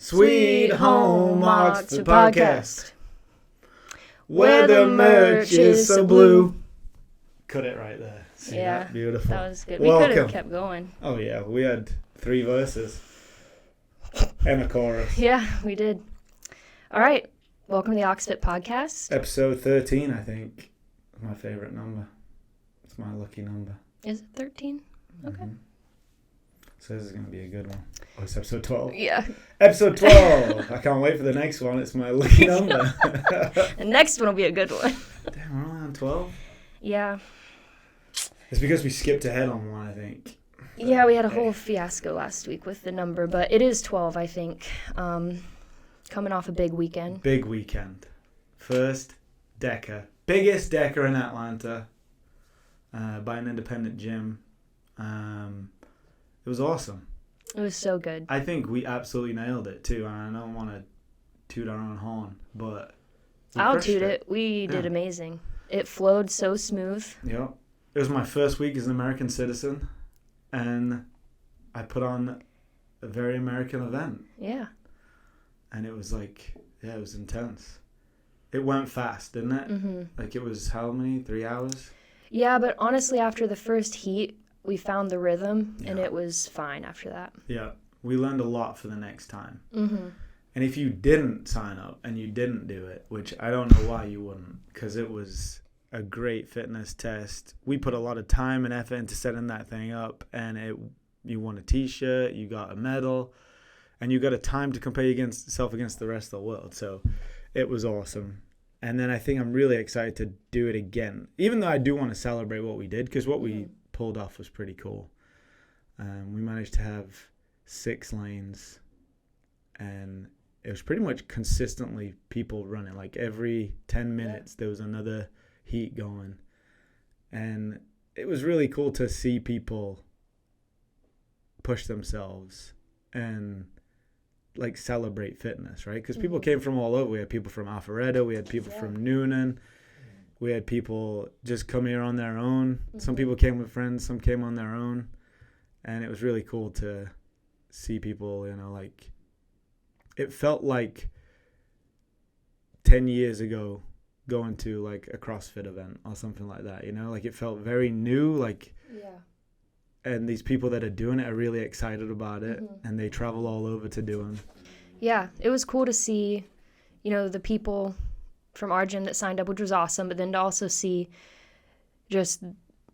Sweet Home OxFit Podcast, where the merch is so blue. Cut it right there. See that? Beautiful. That was good. Welcome. We could have kept going. Oh yeah, we had 3 verses and a chorus. Yeah, we did. All right, welcome to the OxFit Podcast. Episode 13, I think, is my favorite number. It's my lucky number. Is it 13? Okay. Mm-hmm. So this is going to be a good one. Oh, it's episode 12. Yeah. Episode 12. I can't wait for the next one. It's my lucky number. The next one will be a good one. Damn, we're only on 12? Yeah. It's because we skipped ahead on one, I think. Yeah, we had a whole fiasco last week with the number, but it is 12, I think. Coming off a big weekend. Big weekend. First DEKA. Biggest DEKA in Atlanta by an independent gym. It was awesome. It was so good. I think we absolutely nailed it too. And I don't want to toot our own horn, but I'll toot it. We did amazing. It flowed so smooth. Yep. It was my first week as an American citizen, and I put on a very American event. Yeah. And it was like, it was intense. It went fast, didn't it? Mm-hmm. Like, it was how many? 3 hours? Yeah, but honestly, after the first heat, we found the rhythm, and it was fine after that. Yeah. We learned a lot for the next time. Mm-hmm. And if you didn't sign up and you didn't do it, which I don't know why you wouldn't, because it was a great fitness test. We put a lot of time and effort into setting that thing up, and you won a t-shirt, you got a medal, and you got a time to compare yourself against the rest of the world. So it was awesome. And then I think I'm really excited to do it again, even though I do want to celebrate what we did, because what we pulled off was pretty cool. We managed to have 6 lanes, and it was pretty much consistently people running. Like every 10 minutes there was another heat going, and it was really cool to see people push themselves and like celebrate fitness, right? Because people came from all over. We had people from Alpharetta, we had people from Noonan, we had people just come here on their own. Some people came with friends, some came on their own, and it was really cool to see people, like it felt like 10 years ago going to like a CrossFit event or something like that, like it felt very new, and these people that are doing it are really excited about it, and they travel all over to do them. Yeah, it was cool to see, the people from our gym that signed up, which was awesome, but then to also see just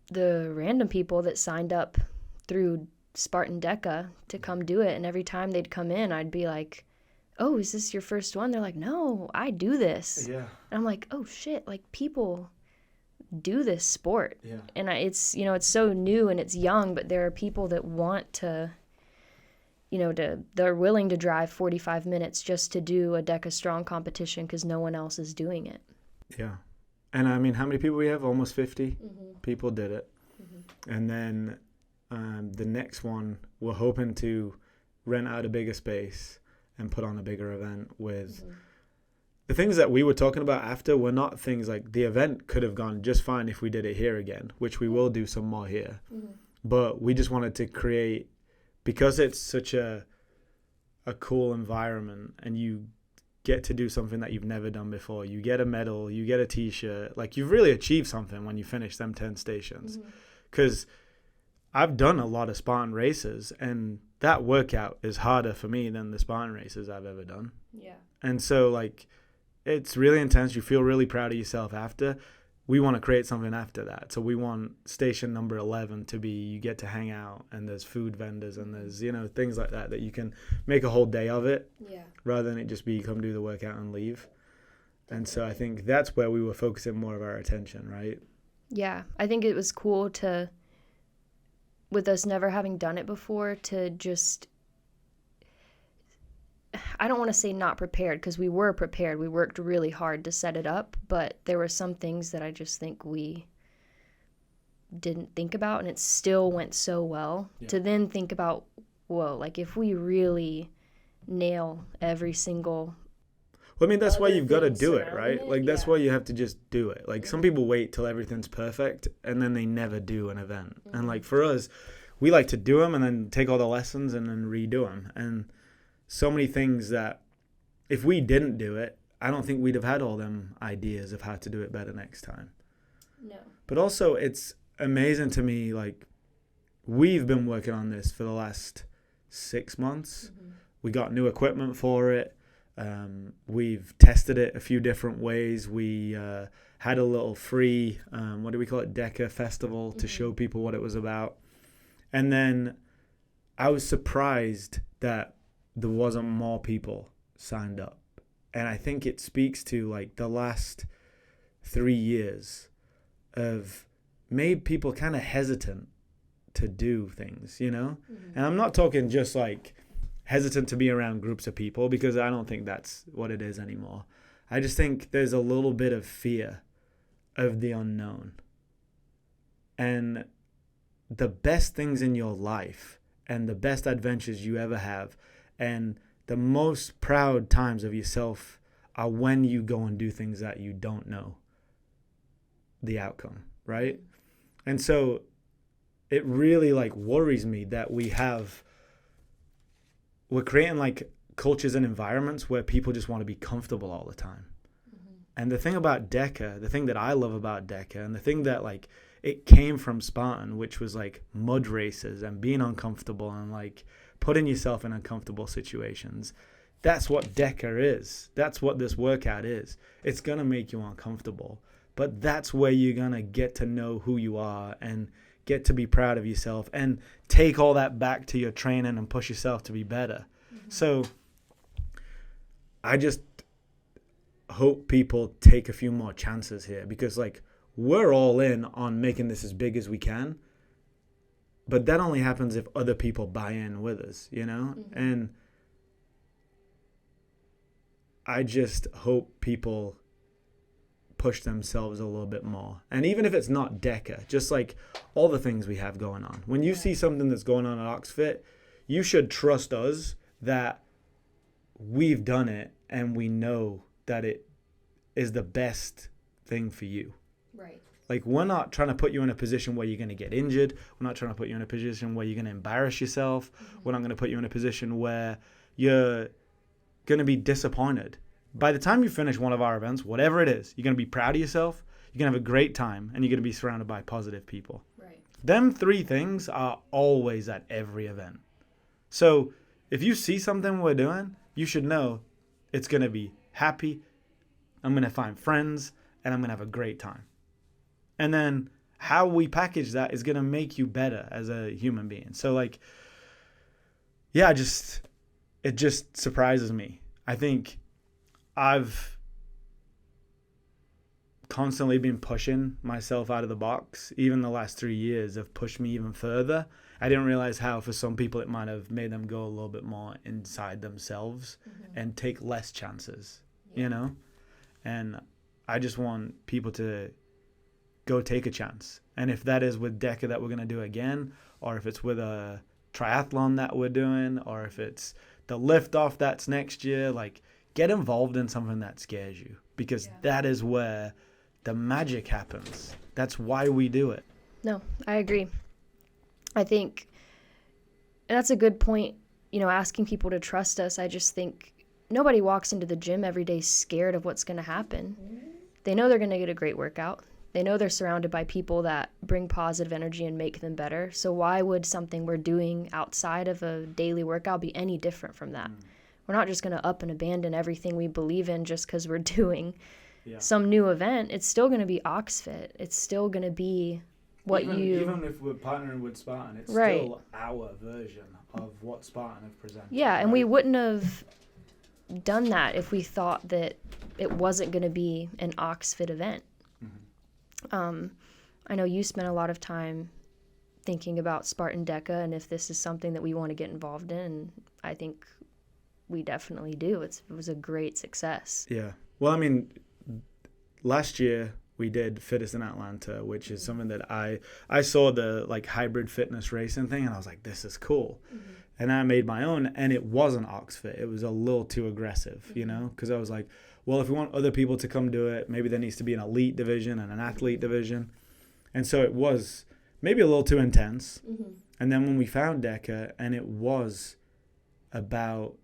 the random people that signed up through Spartan DEKA to come do it, and every time they'd come in, I'd be like, oh, is this your first one? They're like, no, I do this. Yeah. And I'm like, oh shit, like people do this sport. Yeah. And it's, it's so new and it's young, but there are people that want to, they're willing to drive 45 minutes just to do a DEKA Strong competition because no one else is doing it. Yeah. And I mean, how many people we have? Almost 50 people did it. And then the next one, we're hoping to rent out a bigger space and put on a bigger event with the things that we were talking about after were not things like the event could have gone just fine if we did it here again, which we will do some more here. But we just wanted to create, because it's such a cool environment and you get to do something that you've never done before. You get a medal, you get a t-shirt, like you've really achieved something when you finish them 10 stations. Because I've done a lot of Spartan races, and that workout is harder for me than the Spartan races I've ever done. Yeah. And so, like, it's really intense. You feel really proud of yourself after. We want to create something after that. So we want station number 11 to be you get to hang out, and there's food vendors, and there's, things like that you can make a whole day of it rather than it just be come do the workout and leave. And so I think that's where we were focusing more of our attention, right? Yeah. I think it was cool to, with us never having done it before, to just, I don't want to say not prepared, because we were prepared. We worked really hard to set it up, but there were some things that I just think we didn't think about, and it still went so well. To then think about, whoa, like if we really nail every single Well, I mean, that's why you've got to do it, right? Like, that's why you have to just do it. Like, some people wait till everything's perfect, and then they never do an event. And, like, for us, we like to do them and then take all the lessons and then redo them. And so many things that if we didn't do it, I don't think we'd have had all them ideas of how to do it better next time. No. But also, it's amazing to me, like, we've been working on this for the last 6 months. Mm-hmm. We got new equipment for it. We've tested it a few different ways. We had a little free, what do we call it, DEKA festival to show people what it was about. And then I was surprised that there wasn't more people signed up. And I think it speaks to, like, the last 3 years of made people kind of hesitant to do things, you know? Mm-hmm. And I'm not talking just, like, hesitant to be around groups of people, because I don't think that's what it is anymore. I just think there's a little bit of fear of the unknown. And the best things in your life and the best adventures you ever have and the most proud times of yourself are when you go and do things that you don't know the outcome, right? And so it really, like, worries me that we're creating, like, cultures and environments where people just want to be comfortable all the time. Mm-hmm. And the thing about DEKA, the thing that I love about DEKA, and the thing that, like, it came from Spartan, which was, like, mud races and being uncomfortable and, like, putting yourself in uncomfortable situations. That's what DEKA is. That's what this workout is. It's going to make you uncomfortable. But that's where you're going to get to know who you are and get to be proud of yourself and take all that back to your training and push yourself to be better. Mm-hmm. So I just hope people take a few more chances here, because, like, we're all in on making this as big as we can. But that only happens if other people buy in with us, you know? Mm-hmm. And I just hope people push themselves a little bit more. And even if it's not DEKA, just, like, all the things we have going on. When you see something that's going on at OxFit, you should trust us that we've done it and we know that it is the best thing for you. Right. Like, we're not trying to put you in a position where you're going to get injured. We're not trying to put you in a position where you're going to embarrass yourself. Mm-hmm. We're not going to put you in a position where you're going to be disappointed. By the time you finish one of our events, whatever it is, you're going to be proud of yourself, you're going to have a great time, and you're going to be surrounded by positive people. Right. Them 3 things are always at every event. So if you see something we're doing, you should know it's going to be happy, I'm going to find friends, and I'm going to have a great time. And then how we package that is going to make you better as a human being. So, like, yeah, it just surprises me. I think I've constantly been pushing myself out of the box. Even the last 3 years have pushed me even further. I didn't realize how for some people it might have made them go a little bit more inside themselves and take less chances, you know? And I just want people to go take a chance. And if that is with DEKA that we're going to do again, or if it's with a triathlon that we're doing, or if it's the lift off that's next year, like, get involved in something that scares you, because that is where the magic happens. That's why we do it. No, I agree. I think, and that's a good point, you know, asking people to trust us. I just think nobody walks into the gym every day scared of what's going to happen. They know they're going to get a great workout. They know they're surrounded by people that bring positive energy and make them better. So why would something we're doing outside of a daily workout be any different from that? We're not just going to up and abandon everything we believe in just because we're doing some new event. It's still going to be OxFit. It's still going to be what even if we're partnering with Spartan, it's still our version of what Spartan have presented. Yeah, and we wouldn't have done that if we thought that it wasn't going to be an OxFit event. I know you spent a lot of time thinking about Spartan DEKA and if this is something that we want to get involved in, and I think we definitely do. It was a great success. Yeah. Well, I mean, last year we did Fittest in Atlanta, which is something that I saw the, like, hybrid fitness racing thing, and I was like, this is cool. And I made my own, and it wasn't OxFit. It was a little too aggressive, you know, because I was like, well, if we want other people to come do it, maybe there needs to be an elite division and an athlete division. And so it was maybe a little too intense. And then when we found DEKA, and it was about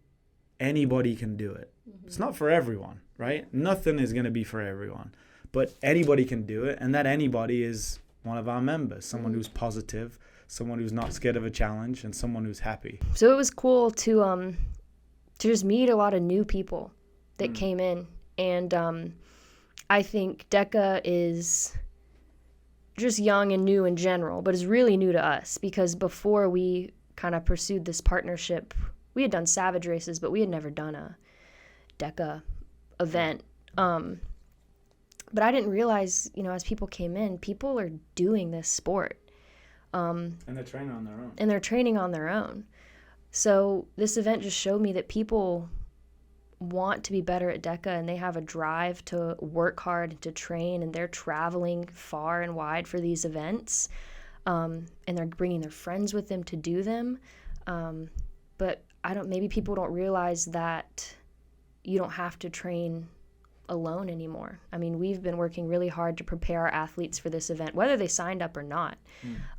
anybody can do it. It's not for everyone, right? Nothing is going to be for everyone, but anybody can do it. And that anybody is one of our members, someone who's positive, someone who's not scared of a challenge, and someone who's happy. So it was cool to just meet a lot of new people that came in. And I think DEKA is just young and new in general, but is really new to us because before we kind of pursued this partnership, we had done Savage races, but we had never done a DEKA event. But I didn't realize, as people came in, people are doing this sport. And they're training on their own. And they're training on their own. So this event just showed me that people want to be better at DEKA, and they have a drive to work hard and to train, and they're traveling far and wide for these events, and they're bringing their friends with them to do them. But maybe people don't realize that you don't have to train alone anymore. I mean, we've been working really hard to prepare our athletes for this event, whether they signed up or not.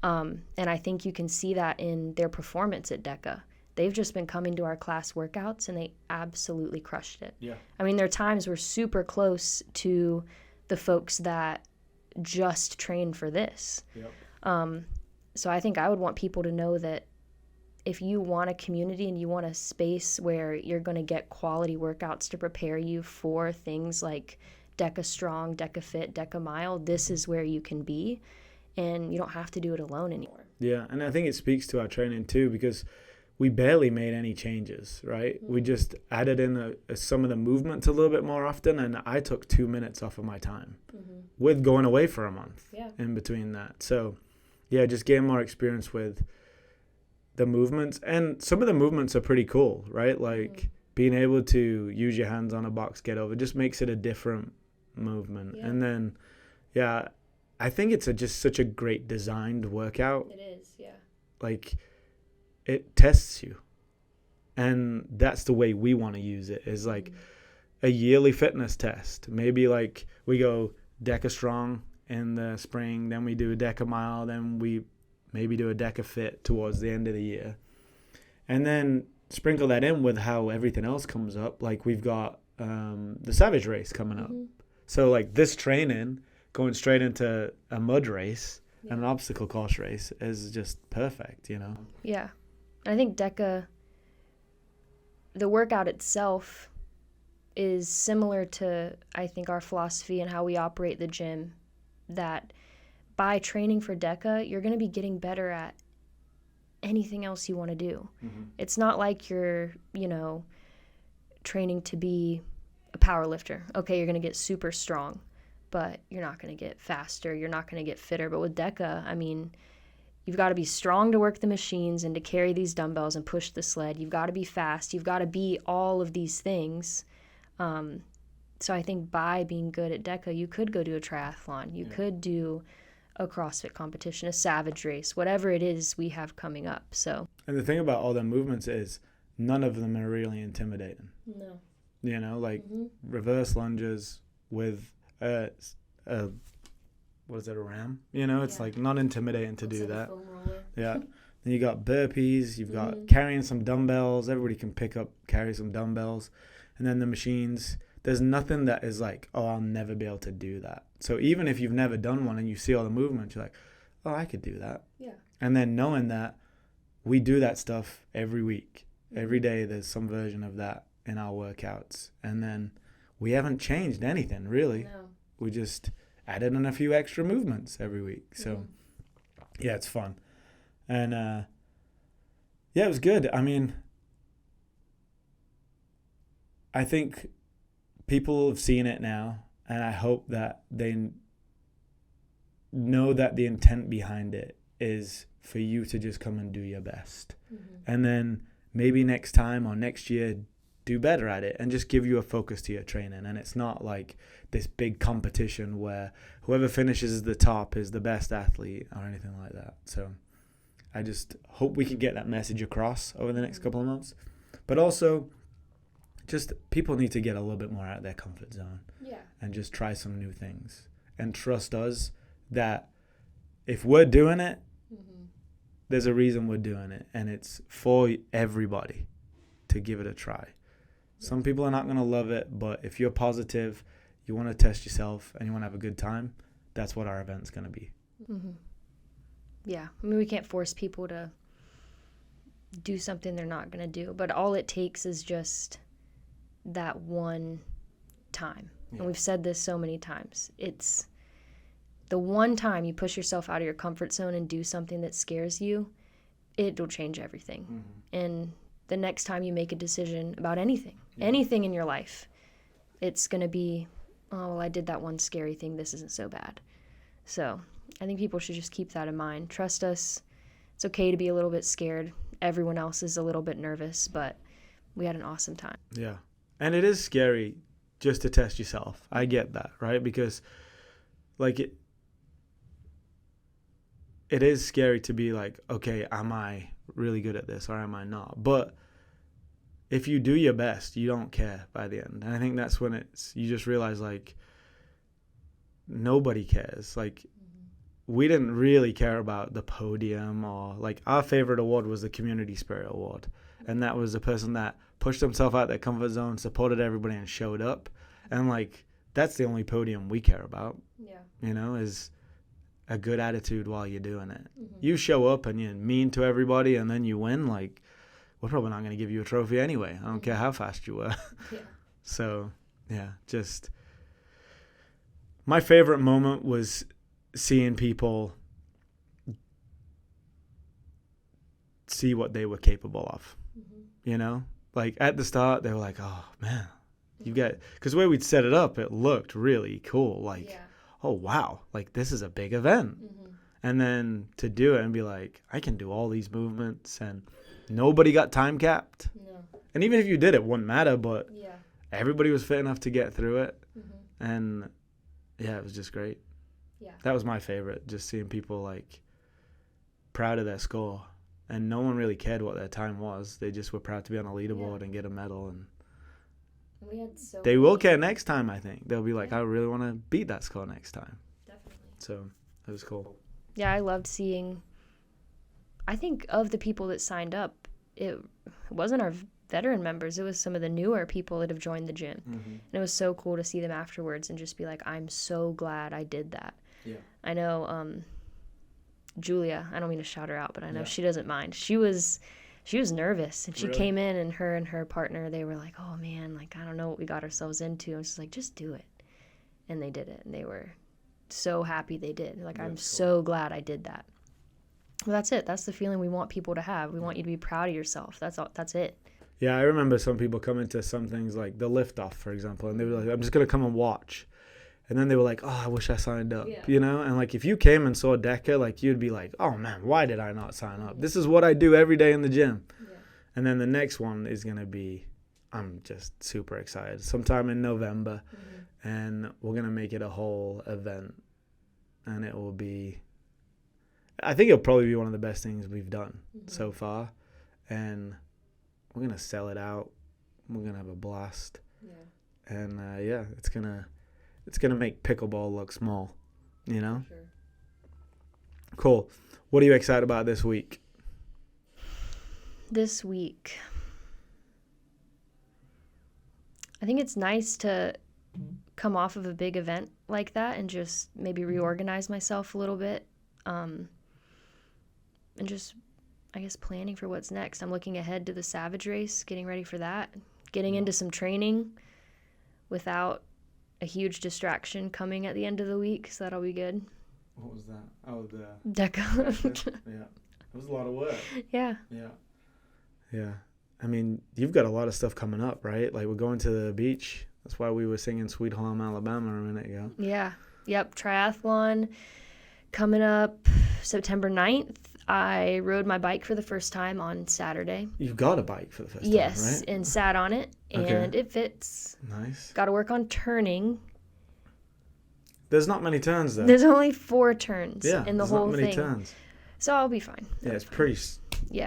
And I think you can see that in their performance at DEKA. They've just been coming to our class workouts, and they absolutely crushed it. Yeah. I mean, there are times we're super close to the folks that just train for this. Yep. So I think I would want people to know that if you want a community and you want a space where you're going to get quality workouts to prepare you for things like DEKA Strong, DEKA Fit, DEKA Mile, this is where you can be, and you don't have to do it alone anymore. Yeah, and I think it speaks to our training too, because we barely made any changes, right? We just added in some of the movements a little bit more often, and I took 2 minutes off of my time with going away for a month in between that. So, yeah, just getting more experience with the movements. And some of the movements are pretty cool, right? Like being able to use your hands on a box get over just makes it a different movement. Yeah. And then, I think it's just such a great designed workout. It is, yeah. Like, it tests you, and that's the way we want to use it, is like a yearly fitness test. Maybe like we go DEKA Strong in the spring, then we do a DEKA Mile, then we maybe do a DEKA Fit towards the end of the year, and then sprinkle that in with how everything else comes up. Like we've got the Savage race coming up, so like this training going straight into a mud race and an obstacle course race is just perfect, Yeah. I think DEKA, the workout itself is similar to, I think, our philosophy and how we operate the gym, that by training for DEKA, you're going to be getting better at anything else you want to do. It's not like you're, training to be a power lifter. Okay, you're going to get super strong, but you're not going to get faster. You're not going to get fitter. But with DEKA, I mean, you've got to be strong to work the machines and to carry these dumbbells and push the sled. You've got to be fast. You've got to be all of these things. So I think by being good at DEKA, you could go do a triathlon. You could do a CrossFit competition, a Savage race, whatever it is we have coming up. So. And the thing about all the movements is none of them are really intimidating. No. Like reverse lunges with a ram? It's like not intimidating to do that. Yeah. Then you got burpees, you've got carrying some dumbbells. Everybody can carry some dumbbells. And then the machines, there's nothing that is like, oh, I'll never be able to do that. So even if you've never done one and you see all the movements, you're like, oh, I could do that. Yeah. And then knowing that we do that stuff every week. Every day there's some version of that in our workouts. And then we haven't changed anything, really. No. We just added in a few extra movements every week. So, yeah, it's fun. And, it was good. I mean, I think people have seen it now, and I hope that they know that the intent behind it is for you to just come and do your best. And then maybe next time or next year, do better at it and just give you a focus to your training. And it's not like this big competition where whoever finishes at the top is the best athlete or anything like that. So I just hope we can get that message across over the next couple of months. But also, just people need to get a little bit more out of their comfort zone and just try some new things and trust us that if we're doing it, there's a reason we're doing it, and it's for everybody to give it a try. Some people are not going to love it, but if you're positive, you want to test yourself, and you want to have a good time, that's what our event's going to be. Mm-hmm. Yeah. I mean, we can't force people to do something they're not going to do, but all it takes is just that one time. Yeah. And we've said this so many times. It's the one time you push yourself out of your comfort zone and do something that scares you, it'll change everything. Mm-hmm. And the next time you make a decision about anything in your life, it's going to be, oh, well, I did that one scary thing. This isn't so bad. So I think people should just keep that in mind. Trust us. It's okay to be a little bit scared. Everyone else is a little bit nervous, but we had an awesome time. Yeah. And it is scary just to test yourself. I get that, right? Because, like, it is scary to be like, okay, am I really good at this or am I not? But if you do your best, you don't care by the end. And I think that's when you just realize, like, nobody cares. Like, we didn't really care about the podium, or, like, our favorite award was the Community Spirit Award. And that was the person that pushed himself out their comfort zone, supported everybody, and showed up. And, like, that's the only podium we care about. Yeah. You know, is a good attitude while you're doing it. Mm-hmm. You show up and you're mean to everybody and then you win, like, we're probably not going to give you a trophy anyway. I don't care how fast you were. Yeah. So, yeah, just my favorite moment was seeing people see what they were capable of. Mm-hmm. You know, like, at the start they were like, oh man, you got, because the way we'd set it up, it looked really cool. Like, oh wow, like, this is a big event. Mm-hmm. And then to do it and be like, I can do all these movements, and nobody got time capped. No. And even if you did, it wouldn't matter, but everybody was fit enough to get through it. Mm-hmm. And yeah, it was just great. Yeah. That was my favorite, just seeing people, like, proud of their score. And no one really cared what their time was. They just were proud to be on a leaderboard and get a medal. And they will care next time, I think. They'll be like, I really want to beat that score next time. Definitely. So it was cool. Yeah, I loved seeing, I think of the people that signed up, it wasn't our veteran members. It was some of the newer people that have joined the gym. Mm-hmm. And it was so cool to see them afterwards and just be like, I'm so glad I did that. Yeah. I know Julia, I don't mean to shout her out, but I know she doesn't mind. She was nervous, and she came in, and her partner, they were like, oh man, like, I don't know what we got ourselves into. And she's like, just do it. And they did it, and they were so happy they did. Like, I'm so glad I did that. Well, that's it. That's the feeling we want people to have. We want you to be proud of yourself. That's all. That's it. Yeah, I remember some people coming to some things like the lift off, for example, and they were like, I'm just going to come and watch. And then they were like, oh, I wish I signed up, you know? And, like, if you came and saw DEKA, like, you'd be like, oh, man, why did I not sign up? This is what I do every day in the gym. Yeah. And then the next one is going to be, I'm just super excited, sometime in November. Mm-hmm. And we're going to make it a whole event. And it will be, I think it'll probably be one of the best things we've done so far. And we're going to sell it out. We're going to have a blast. Yeah. And, it's going to make pickleball look small, you know? Sure. Cool. What are you excited about this week? This week, I think it's nice to come off of a big event like that and just maybe reorganize myself a little bit. And just, I guess, planning for what's next. I'm looking ahead to the Savage race, getting ready for that, getting into some training without a huge distraction coming at the end of the week, so that'll be good. What was that? Oh, the DEKA. Yeah. It was a lot of work. Yeah. Yeah. Yeah. I mean, you've got a lot of stuff coming up, right? Like, we're going to the beach. That's why we were singing Sweet Home Alabama a minute ago. Yeah. Yep. Triathlon coming up September 9th. I rode my bike for the first time on Saturday. You've got a bike for the first time, yes, right? And sat on it, and it fits. Nice. Got to work on turning. There's not many turns, though. There's only 4 turns in the whole thing. There's not many turns. So I'll be fine. Yeah, it's pretty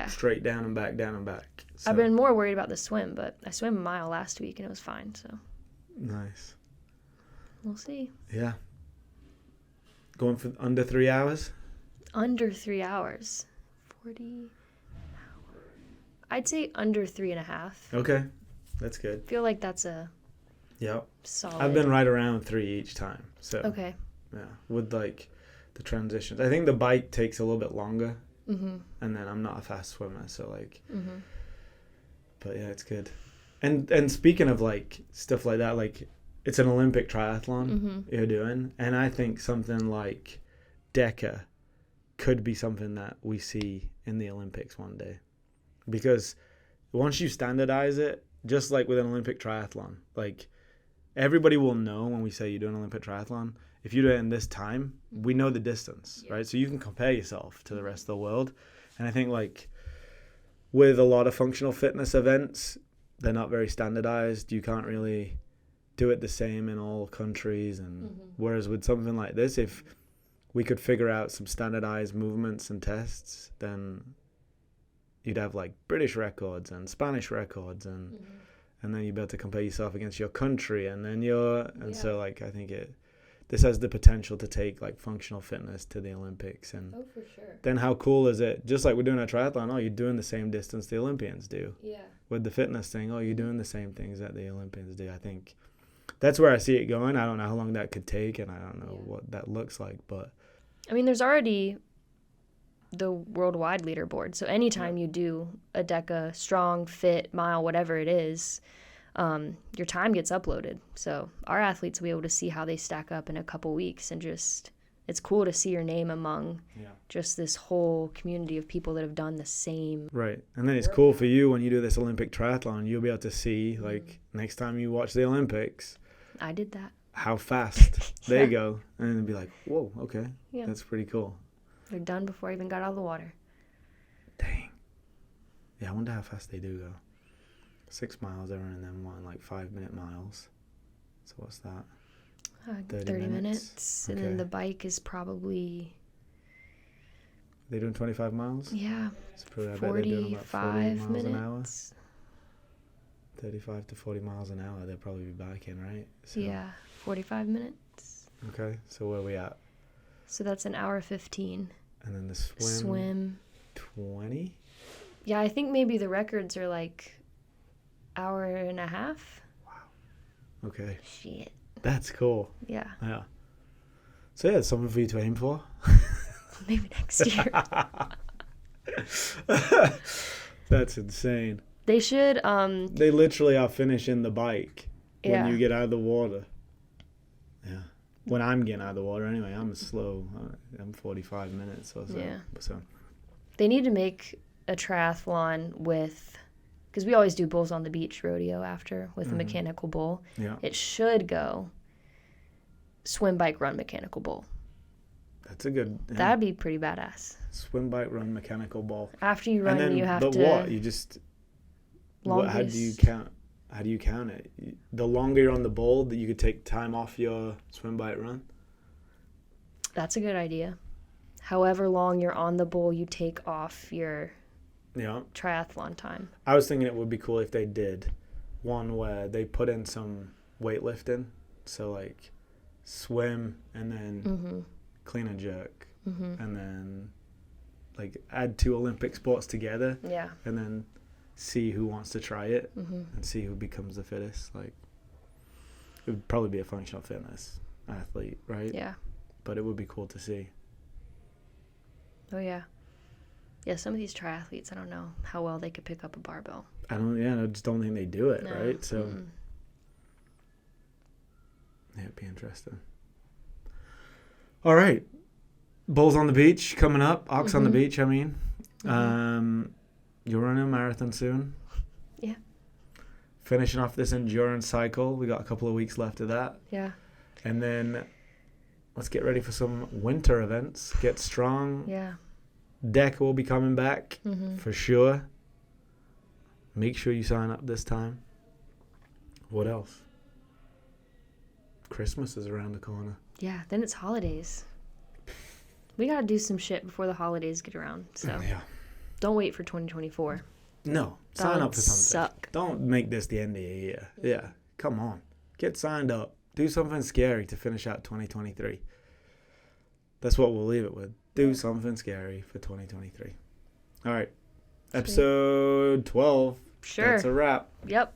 straight down and back, down and back. So. I've been more worried about the swim, but I swam a mile last week, and it was fine, so. Nice. We'll see. Yeah. Going for under 3 hours? Under 3 hours. 40 hours. I'd say under 3.5. Okay. That's good. I feel like that's a Yep. solid. I've been right around 3 each time. So Okay. yeah, with like the transitions. I think the bike takes a little bit longer, Mm-hmm. and then I'm not a fast swimmer, so like. Mm-hmm. But yeah, it's good. And speaking of like stuff like that, like it's an Olympic triathlon Mm-hmm. you're doing, and I think something like DEKA could be something that we see in the Olympics one day, because once you standardize it, just like with an Olympic triathlon, like everybody will know when we say you do an Olympic triathlon. If you do it in this time, we know the distance, right? So you can compare yourself to the rest of the world. And I think like with a lot of functional fitness events, they're not very standardized. You can't really do it the same in all countries. And whereas with something like this, if we could figure out some standardized movements and tests, then you'd have like British records and Spanish records, and then you'd be able to compare yourself against your country, and then so like I think this has the potential to take like functional fitness to the Olympics. And Oh, for sure. then how cool is it? Just like we're doing a triathlon, you're doing the same distance the Olympians do. Yeah. With the fitness thing, you're doing the same things that the Olympians do. I think that's where I see it going. I don't know how long that could take, and I don't know what that looks like, but I mean, there's already the worldwide leaderboard. So anytime you do a DEKA strong, fit, mile, whatever it is, your time gets uploaded. So our athletes will be able to see how they stack up in a couple weeks, and just it's cool to see your name among just this whole community of people that have done the same. Right. And then it's cool for you when you do this Olympic triathlon, you'll be able to see like next time you watch the Olympics, I did that. how fast they go, and it'll be like, whoa, okay, that's pretty cool. They're done before I even got out of the water. Dang. Yeah, I wonder how fast they do go. 6 miles, they're running them on like 5-minute miles. So what's that? 30 minutes. Okay. And then the bike is probably, They doing 25 miles? yeah, So probably, I bet they're doing about 40 45 miles an hour. minutes. 35 to 40 miles an hour, they'll probably be biking, right? So, Yeah, 45 minutes. Okay, so where are we at? So that's an hour 15. And then the Swim. 20? Yeah, I think maybe the records are like hour and a half. Okay, Shit. that's cool. Yeah, Yeah. So yeah, it's something for you to aim for. maybe next year. That's insane. They should, They literally are finishing the bike yeah. when you get out of the water. Yeah. When I'm getting out of the water anyway, I'm slow. I'm 45 minutes or so. Yeah. So They need to make a triathlon with, because we always do Bulls on the Beach rodeo after with a mechanical bull. yeah, It should go swim, bike, run, mechanical bull. that's a good. Yeah. That'd be pretty badass. Swim, bike, run, mechanical ball. After you run, And then, you have but to. what? You just. What, how do you count? How do you count it? The longer you're on the bowl, that you could take time off your swim, bike, run. That's a good idea. However long you're on the bull, you take off your Yeah. triathlon time. I was thinking it would be cool if they did one where they put in some weightlifting. So like swim and then clean and jerk. And then like add 2 Olympic sports together. Yeah. And then see who wants to try it and see who becomes the fittest. Like it would probably be a functional fitness athlete, right? Yeah. But it would be cool to see. Oh, yeah. Yeah, some of these triathletes, I don't know how well they could pick up a barbell. I just don't think they do it, No. right? So yeah, it'd be interesting. All right. Bulls on the Beach coming up. Ox on the Beach, I mean. You're running a marathon soon. Yeah. Finishing off this endurance cycle. We got a couple of weeks left of that. Yeah. And then let's get ready for some winter events. Get strong. Yeah. DEKA will be coming back for sure. Make sure you sign up this time. What else? Christmas is around the corner. Yeah, then it's holidays. We got to do some shit before the holidays get around. So Yeah. don't wait for 2024. No. That Sign would up for something. suck. Don't make this the end of the year. Yeah. Come on. Get signed up. Do something scary to finish out 2023. That's what we'll leave it with. Do something scary for 2023. All right. Sweet. Episode 12. Sure. That's a wrap. Yep.